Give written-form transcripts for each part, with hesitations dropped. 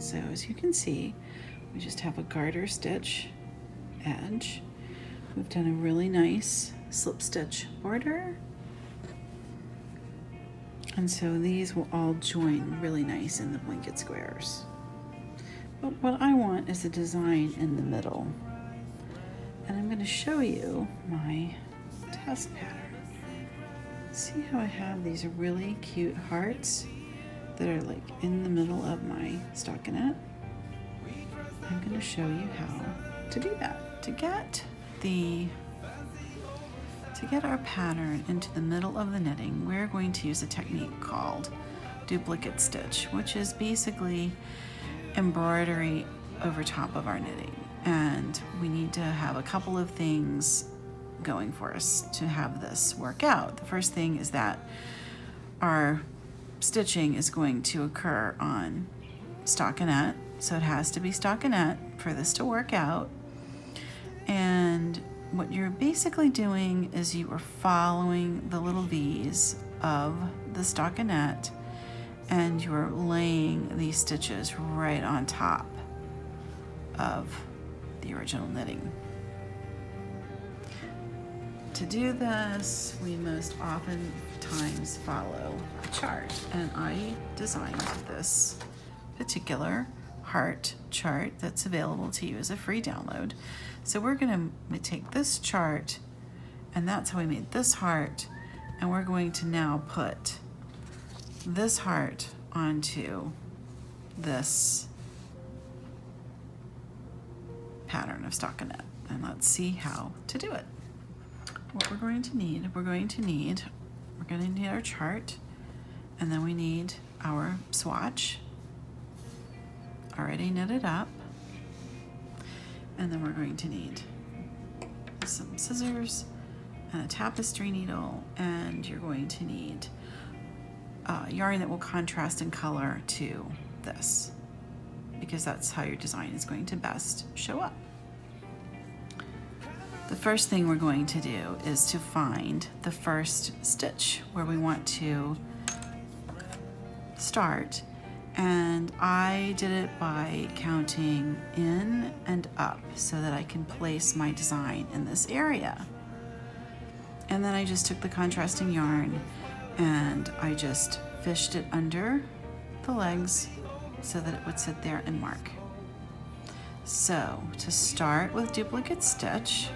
So as you can see, we just have a garter stitch edge. We've done a really nice slip stitch border. And so these will all join really nice in the blanket squares. But what I want is a design in the middle. And I'm going to show you my test pattern. See how I have these really cute hearts that are like in the middle of my stockinette? I'm going to show you how to do that. To get our pattern into the middle of the knitting, we're going to use a technique called duplicate stitch, which is basically embroidery over top of our knitting. And we need to have a couple of things going for us to have this work out. The first thing is that our stitching is going to occur on stockinette, so it has to be stockinette for this to work out. And what you're basically doing is you are following the little V's of the stockinette and you're laying these stitches right on top of the original knitting. To do this, we most oftentimes follow a chart, and I designed this particular heart chart that's available to you as a free download. So we're going to take this chart, and that's how we made this heart, and we're going to now put this heart onto this pattern of stockinette, and let's see how to do it. What we're going to need our chart, and then we need our swatch already knitted up, and then we're going to need some scissors and a tapestry needle, and you're going to need yarn that will contrast in color to this, because that's how your design is going to best show up. The first thing we're going to do is to find the first stitch where we want to start, and I did it by counting in and up so that I can place my design in this area. And then I just took the contrasting yarn and I just fished it under the legs so that it would sit there and mark. So to start with duplicate stitch,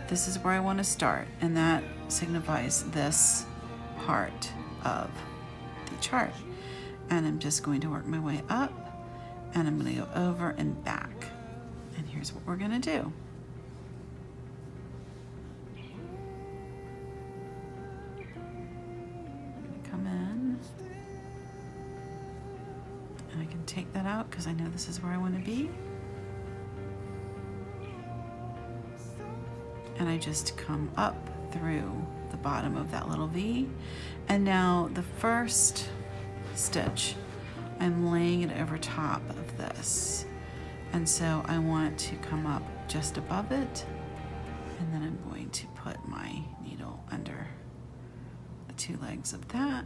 this is where I want to start, and that signifies this part of the chart. And I'm just going to work my way up, and I'm going to go over and back. And here's what we're going to do. I'm going to come in, and I can take that out because I know this is where I want to be. And I just come up through the bottom of that little V. And now the first stitch, I'm laying it over top of this. And so I want to come up just above it, and then I'm going to put my needle under the two legs of that,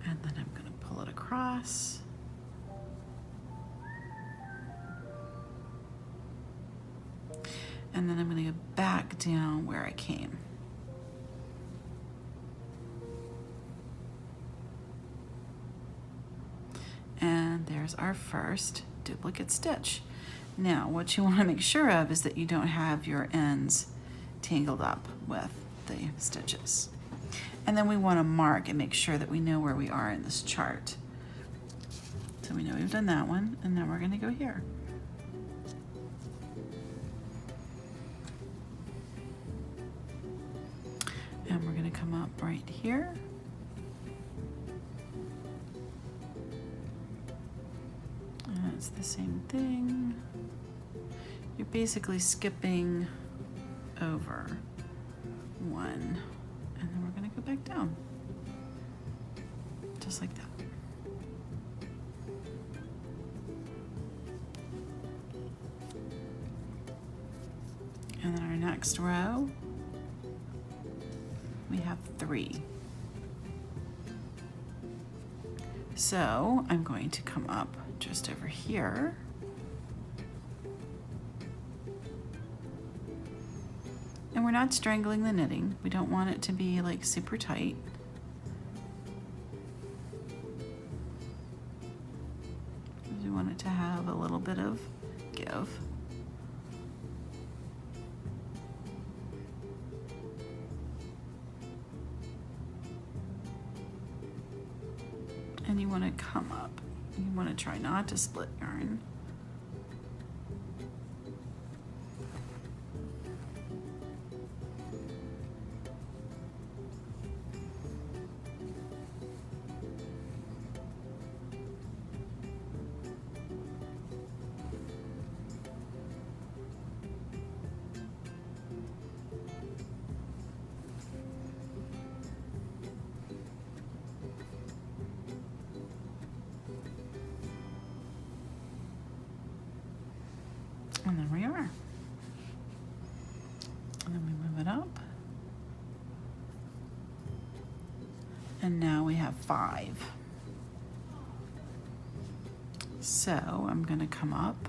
and then I'm going to pull it across. And then I'm going to go back down where I came. And there's our first duplicate stitch. Now, what you want to make sure of is that you don't have your ends tangled up with the stitches. And then we want to mark and make sure that we know where we are in this chart. So we know we've done that one, and now we're going to go here. And we're going to come up right here. And it's the same thing. You're basically skipping over one, and then we're going to go back down. Just like that. And then our next row, we have 3. So I'm going to come up just over here. And we're not strangling the knitting. We don't want it to be like super tight. We want it to have a little bit of give. And you want to come up. You want to try not to split yarn. And there we are. And then we move it up. And now we have 5. So I'm going to come up.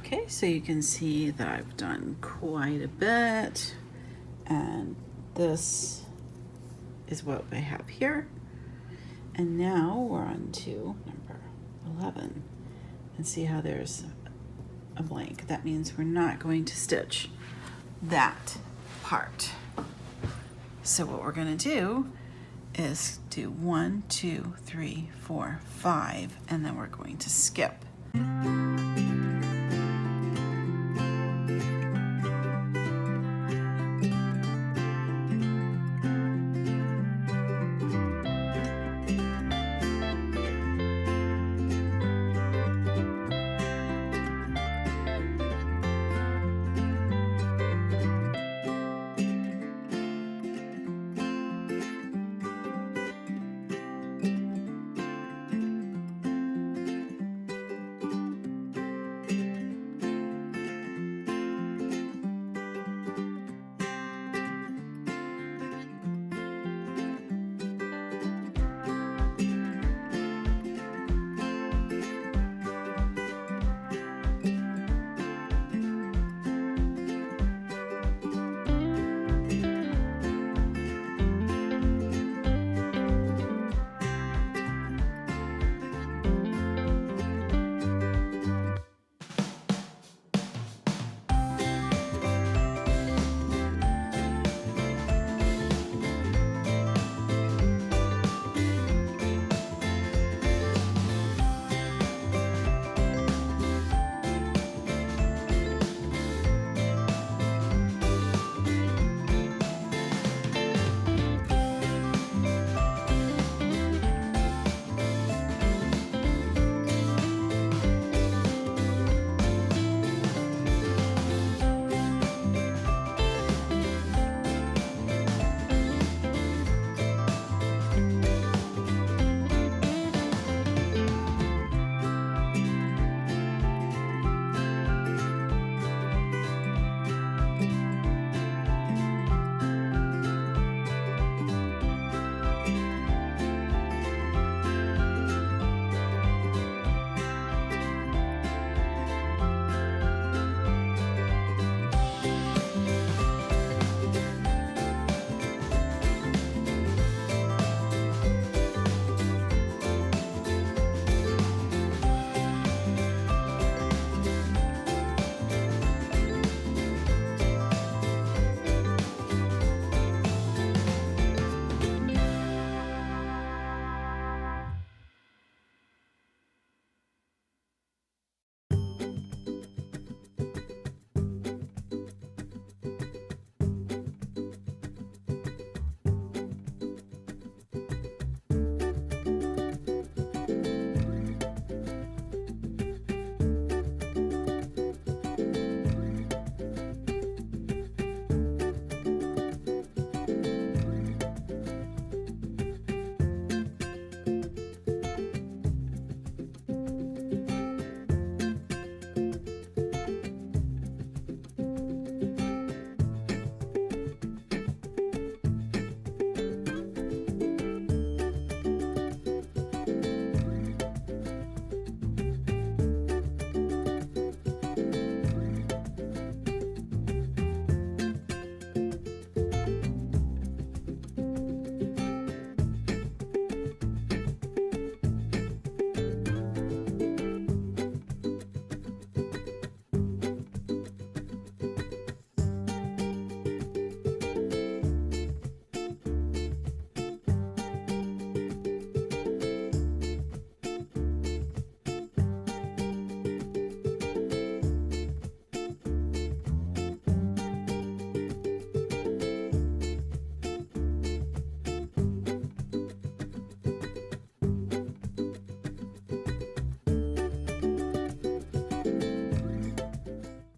Okay, so you can see that I've done quite a bit, and this is what I have here. And now we're on to number 11, and see how there's a blank. That means we're not going to stitch that part. So what we're going to do is do 1, 2, 3, 4, 5, and then we're going to skip.